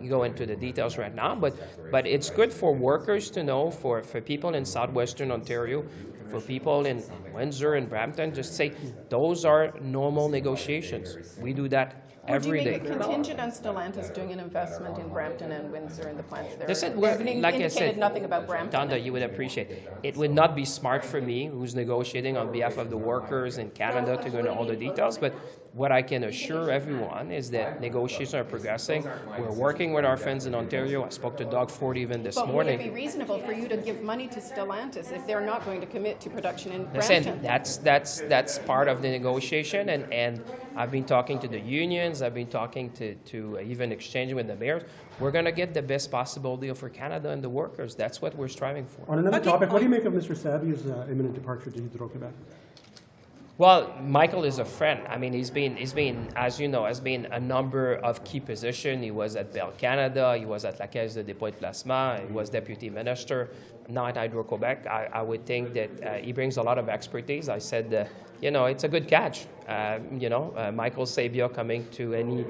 go into the details right now, but it's good for workers to know, for people in southwestern Ontario, for people in Windsor and Brampton, just say those are normal negotiations. We do that every day. Would you make it contingent on Stellantis doing an investment in Brampton and Windsor and the plants there? Listen, They've like I indicated said, nothing about Brampton. Donda, you would appreciate it. It would not be smart for me, who's negotiating on behalf of the workers in Canada, to go into all the details, but what I can assure everyone is that negotiations are progressing. We're working with our friends in Ontario. I spoke to Doug Ford even this morning. But would it be reasonable for you to give money to Stellantis if they're not going to commit to production in Listen, Brampton? that's part of the negotiation, and I've been talking to the unions. I've been talking to even exchanging with the mayors. We're going to get the best possible deal for Canada and the workers. That's what we're striving for. On another topic, what do you make of Mr. Sabi's imminent departure to Hydro-Québec? Well, Michael is a friend. I mean, he's been, as you know, has been a number of key positions. He was at Bell Canada. He was at La Caisse de dépôt et placement. He was deputy minister. Now at Hydro-Québec, I would think that he brings a lot of expertise. I said, you know, it's a good catch. Michael Sabia coming to any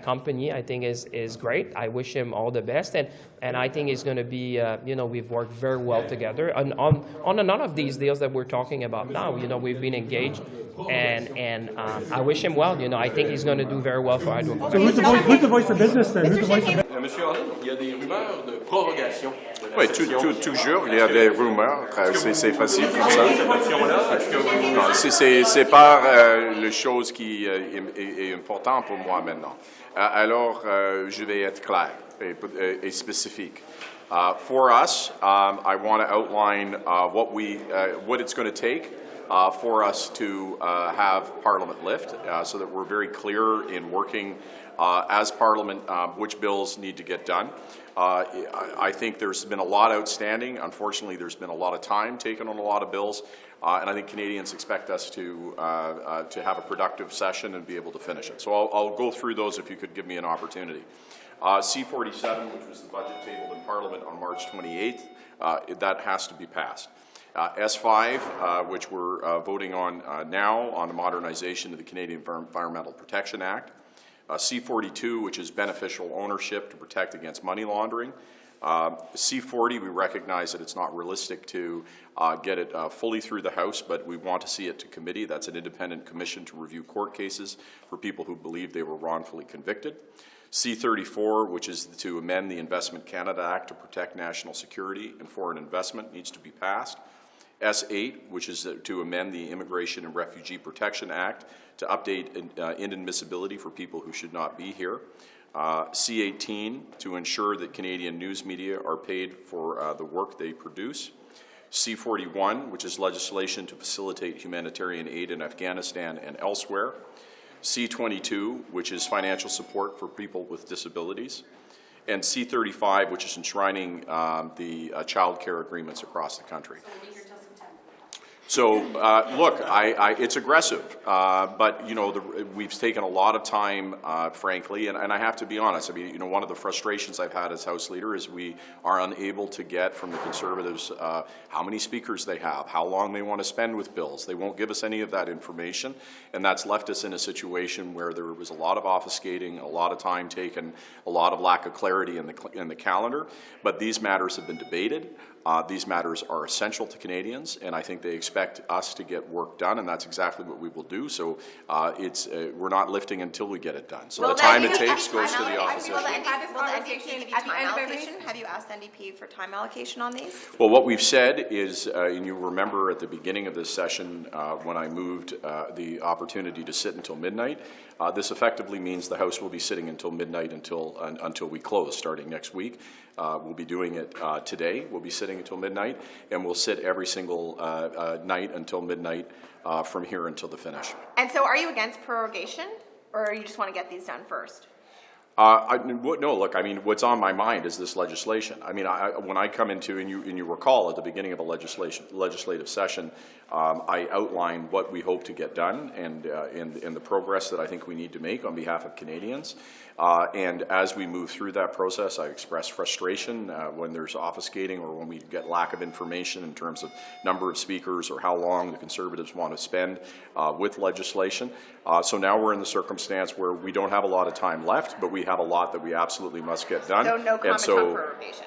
company, I think is great. I wish him all the best, and I think he's going to be, we've worked very well together. And on a lot of these deals that we're talking about now, we've been engaged, and I wish him well. I think he's going to do very well for Hydro-Québec. So who's the voice for business then? Who's the voice for Monsieur Holland, il y a des rumeurs de prorogation. Oui, toujours, il y a des rumeurs. C'est facile comme ça. C'est pas la chose qui est importante pour moi maintenant. Alors, je vais être clair et spécifique. For us, I want to outline what it's going to take for us to have Parliament lift, so that we're very clear in working as Parliament which bills need to get done. I think there's been a lot outstanding. Unfortunately, there's been a lot of time taken on a lot of bills, and I think Canadians expect us to have a productive session and be able to finish it. So I'll go through those if you could give me an opportunity. C-47, which was the budget tabled in Parliament on March 28th, that has to be passed. S5, which we're voting on now, on the modernization of the Canadian Environmental Protection Act. C-42, which is beneficial ownership to protect against money laundering. C-40, we recognize that it's not realistic to get it fully through the House, but we want to see it to committee. That's an independent commission to review court cases for people who believe they were wrongfully convicted. C-34, which is to amend the Investment Canada Act to protect national security and foreign investment, needs to be passed. S-8, which is to amend the Immigration and Refugee Protection Act to update inadmissibility for people who should not be here. C-18, to ensure that Canadian news media are paid for the work they produce. C-41, which is legislation to facilitate humanitarian aid in Afghanistan and elsewhere. C-22, which is financial support for people with disabilities. And C-35, which is enshrining the child care agreements across the country. So, look, it's aggressive, but, you know, we've taken a lot of time, frankly, and I have to be honest. I mean, you know, one of the frustrations I've had as House Leader is we are unable to get from the Conservatives how many speakers they have, how long they want to spend with bills. They won't give us any of that information, and that's left us in a situation where there was a lot of obfuscating, a lot of time taken, a lot of lack of clarity in the calendar, but these matters have been debated. These matters are essential to Canadians, and I think they expect us to get work done, and that's exactly what we will do. So we're not lifting until we get it done. So the time it takes goes to the opposition. Will the NDP give you time allocation? Have you asked NDP for time allocation on these? Well, what we've said is, and you remember at the beginning of this session when I moved the opportunity to sit until midnight, this effectively means the House will be sitting until midnight until we close, starting next week. We'll be doing it today. We'll be sitting until midnight, and we'll sit every single night until midnight from here until the finish. And so are you against prorogation, or you just want to get these done first? No, look, I mean, what's on my mind is this legislation. I mean, when I come into, and you recall at the beginning of a legislative session, I outlined what we hope to get done and the progress that I think we need to make on behalf of Canadians. And as we move through that process, I express frustration when there's obfuscating or when we get lack of information in terms of number of speakers or how long the Conservatives want to spend with legislation. So now we're in the circumstance where we don't have a lot of time left, but we have a lot that we absolutely must get done. So no comment on prorogation?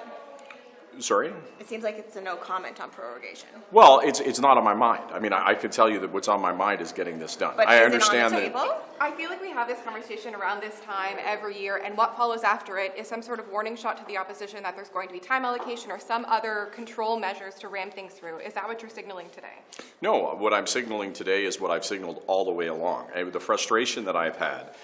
Sorry? It seems like it's a no comment on prorogation. Well, it's not on my mind. I mean, I could tell you that what's on my mind is getting this done. But I is understand it on the table? I feel like we have this conversation around this time every year, and what follows after it is some sort of warning shot to the opposition that there's going to be time allocation or some other control measures to ram things through. Is that what you're signaling today? No, what I'm signaling today is what I've signaled all the way along. The frustration that I've had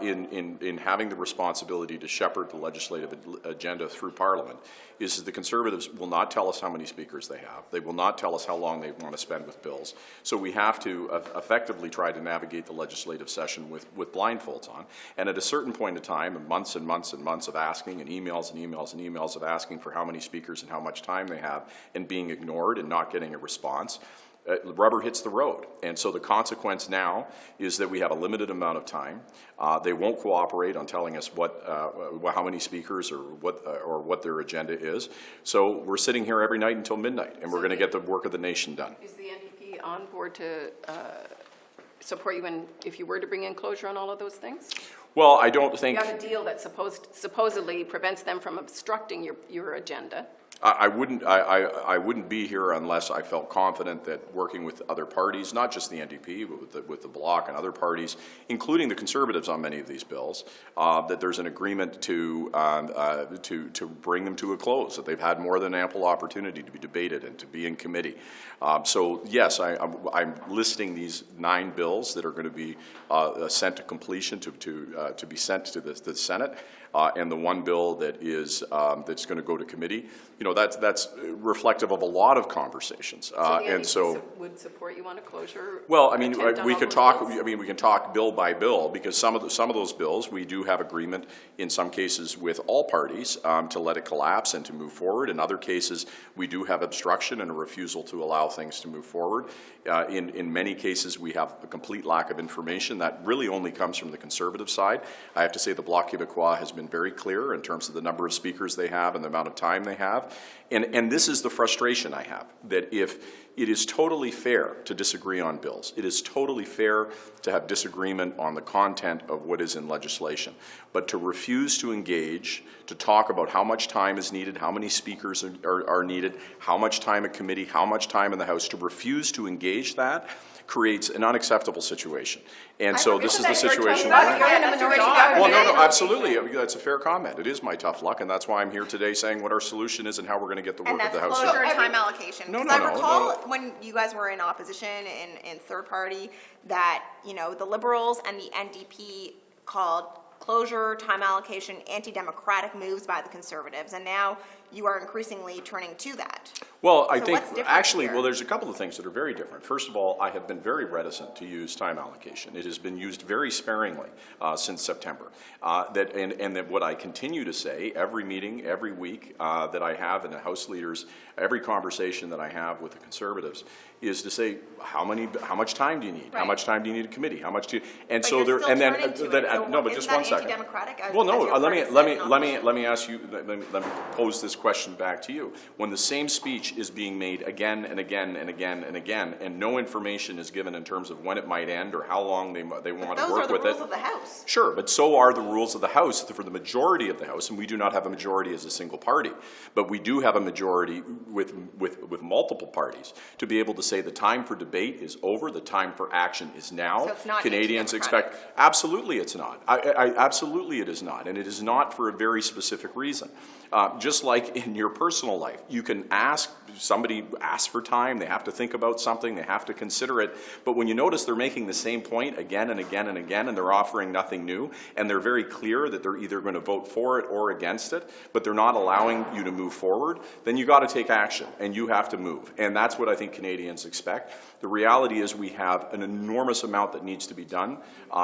in having the responsibility to shepherd the legislative agenda through Parliament is that the Conservatives will not tell us how many speakers they have. They will not tell us how long they want to spend with bills. So we have to effectively try to navigate the legislative session with blindfolds on. And at a certain point in time, and months and months and months of asking, and emails and emails and emails of asking for how many speakers and how much time they have, and being ignored and not getting a response, the rubber hits the road. And so the consequence now is that we have a limited amount of time. They won't cooperate on telling us how many speakers or what their agenda is. So we're sitting here every night until midnight, and we're going to get the work of the nation done. Is the NDP on board to support you if you were to bring in closure on all of those things? Well, I don't think... You have a deal that supposedly prevents them from obstructing your agenda. I wouldn't be here unless I felt confident that working with other parties, not just the NDP, but with the Bloc and other parties, including the Conservatives on many of these bills, that there's an agreement to bring them to a close, that they've had more than ample opportunity to be debated and to be in committee. So yes, I'm listing these 9 bills that are going to be sent to completion to be sent to the Senate. and the one bill that is that's going to go to committee, you know, that's reflective of a lot of conversations. And so would support you on a closure. Well, I mean, we could talk. I mean, we can talk bill by bill, because some of those bills we do have agreement in some cases with all parties to let it collapse and to move forward. In other cases, we do have obstruction and a refusal to allow things to move forward. In many cases, we have a complete lack of information. That really only comes from the Conservative side. I have to say the Bloc Québécois has been very clear in terms of the number of speakers they have and the amount of time they have. And this is the frustration I have, that if it is totally fair to disagree on bills, it is totally fair to have disagreement on the content of what is in legislation, but to refuse to engage, to talk about how much time is needed, how many speakers are needed, how much time at committee, how much time in the House, to refuse to engage that creates an unacceptable situation. And so this is the situation we're in. Well, no, absolutely. That's a fair comment. It is my tough luck, and that's why I'm here today saying what our solution is and how we're going to get the work of the House done. And that's closure time allocation. No, Because no, I recall no. when you guys were in opposition in third party that, you know, the Liberals and the NDP called closure, time allocation, anti-democratic moves by the Conservatives, and now you are increasingly turning to that. Well, I So think what's different actually, here? well, there's a couple of things that are very different. First of all, I have been very reticent to use time allocation. It has been used very sparingly since September. And that what I continue to say every meeting, every week that I have in the House leaders, every conversation that I have with the Conservatives, is to say how much time do you need? Right. How much time do you need a committee? How much do you? And but so there, and then no, but just one second. Well, no, let me ask you. Let me pose this question back to you. When the same speech is being made again and again and again and again, and no information is given in terms of when it might end or how long they want to work with it. Those are the rules of the House. Sure, but so are the rules of the House for the majority of the House, and we do not have a majority as a single party, but we do have a majority with multiple parties to be able to say the time for debate is over, the time for action is now. So it's not Canadians expect. Absolutely, it's not. Absolutely, it is not, and it is not for a very specific reason. Just like in your personal life, you can ask, somebody asks for time, they have to think about something, they have to consider it, but when you notice they're making the same point again and again and again, and they're offering nothing new, and they're very clear that they're either going to vote for it or against it, but they're not allowing you to move forward, then you got to take action, and you have to move. And that's what I think Canadians expect. The reality is we have an enormous amount that needs to be done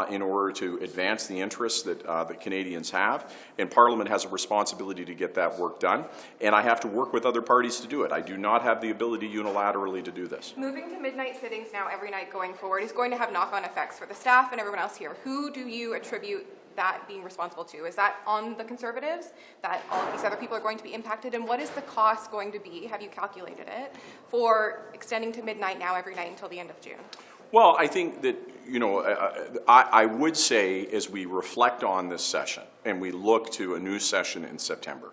in order to advance the interests that Canadians have, and Parliament has a responsibility to get that work done, and I have to work with other parties to do it. I do not have the ability unilaterally to do this. Moving to midnight sittings now every night going forward is going to have knock-on effects for the staff and everyone else here. Who do you attribute that being responsible to? Is that on the Conservatives, that all of these other people are going to be impacted? And what is the cost going to be, have you calculated it, for extending to midnight now every night until the end of June? Well, I think that, you know, I would say as we reflect on this session and we look to a new session in September,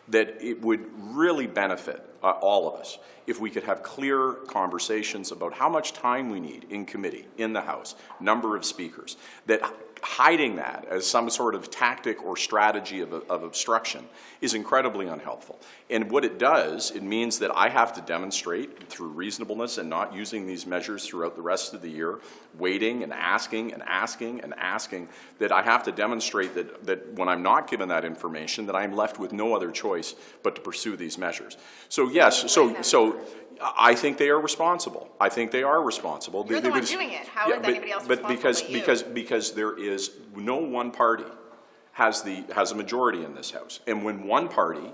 that it would really benefit all of us if we could have clear conversations about how much time we need in committee, in the House, number of speakers, that hiding that as some sort of tactic or strategy of obstruction is incredibly unhelpful. And what it does, it means that I have to demonstrate through reasonableness and not using these measures throughout the rest of the year, waiting and asking and asking and asking, that I have to demonstrate that when I'm not given that information, that I'm left with no other choice but to pursue these measures. So yes, so I think they are responsible. I think they are responsible. You're the one doing it. How is anybody else responsible but you? Because there is no one party has a majority in this House, and when one party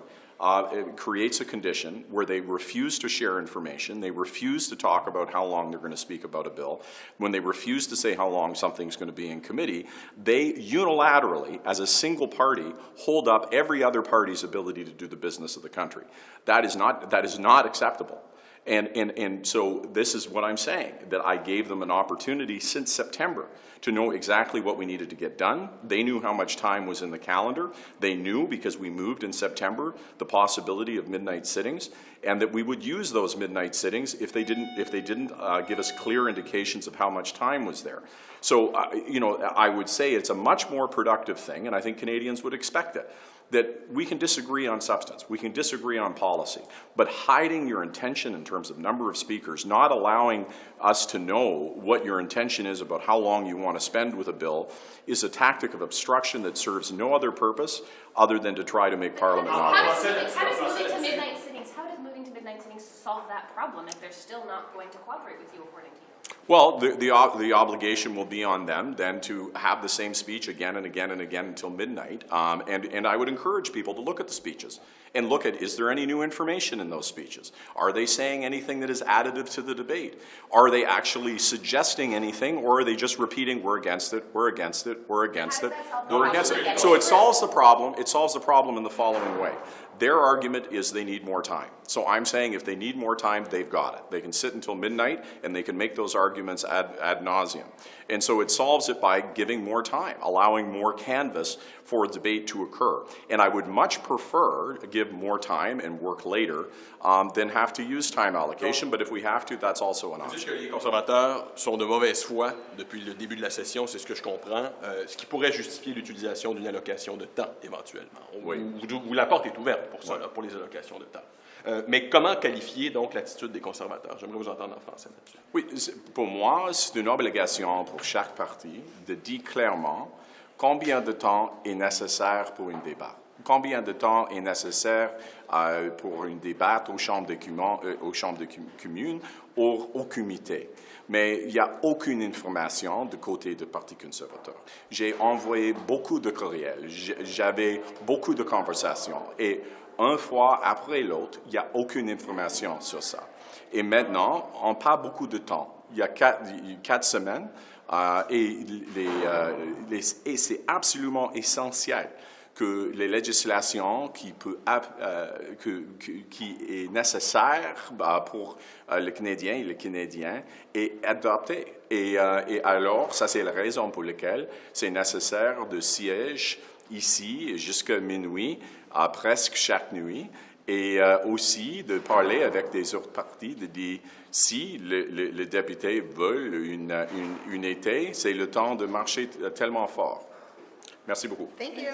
creates a condition where they refuse to share information, they refuse to talk about how long they're going to speak about a bill, when they refuse to say how long something's going to be in committee, they unilaterally, as a single party, hold up every other party's ability to do the business of the country. That is not acceptable. And so this is what I'm saying, that I gave them an opportunity since September to know exactly what we needed to get done. They knew how much time was in the calendar. They knew, because we moved in September, the possibility of midnight sittings, and that we would use those midnight sittings if they didn't give us clear indications of how much time was there. So, you know, I would say it's a much more productive thing, and I think Canadians would expect it, that we can disagree on substance, we can disagree on policy, but hiding your intention in terms of number of speakers, not allowing us to know what your intention is about how long you want to spend with a bill, is a tactic of obstruction that serves no other purpose other than to try to make Parliament not work. How does moving to midnight sittings solve that problem if they're still not going to cooperate with you, according to you? Well, the obligation will be on them then to have the same speech again and again and again until midnight. And I would encourage people to look at the speeches and look at, is there any new information in those speeches? Are they saying anything that is additive to the debate? Are they actually suggesting anything, or are they just repeating, we're against it, we're against it, we're against it, we're against it? So it solves the problem. It solves the problem in the following way. Their argument is they need more time. So I'm saying if they need more time, they've got it. They can sit until midnight and they can make those arguments ad nauseum. And so it solves it by giving more time, allowing more canvas for debate to occur. And I would much prefer give more time and work later than have to use time allocation. But if we have to, that's also an option. C'est que les conservateurs sont de mauvaise foi depuis le début de la session, c'est ce que je comprends, ce qui pourrait justifier l'utilisation d'une allocation de temps, éventuellement. Oui. La porte est ouverte pour ça, là, pour les allocations de temps. Mais comment qualifier donc l'attitude des conservateurs? J'aimerais vous entendre en français là-dessus. Oui, pour moi, c'est une obligation pour chaque parti de dire clairement combien de temps est nécessaire pour un débat. Combien de temps est nécessaire pour un débat aux chambres de communes ou au comité. Mais il n'y a aucune information du côté du Parti conservateur. J'ai envoyé beaucoup de courriels, j'avais beaucoup de conversations et une fois après l'autre, il n'y a aucune information sur ça. Et maintenant, on n'a pas beaucoup de temps. Il y a 4 semaines et c'est absolument essentiel que les législations qui est nécessaire pour le Canadien et les Canadiens est adoptée. Et alors, ça c'est la raison pour laquelle c'est nécessaire de siéger ici jusqu'à minuit, presque chaque nuit, et aussi de parler avec des autres partis, de dire si les députés veulent une été, c'est le temps de marcher tellement fort. Merci beaucoup. Thank you.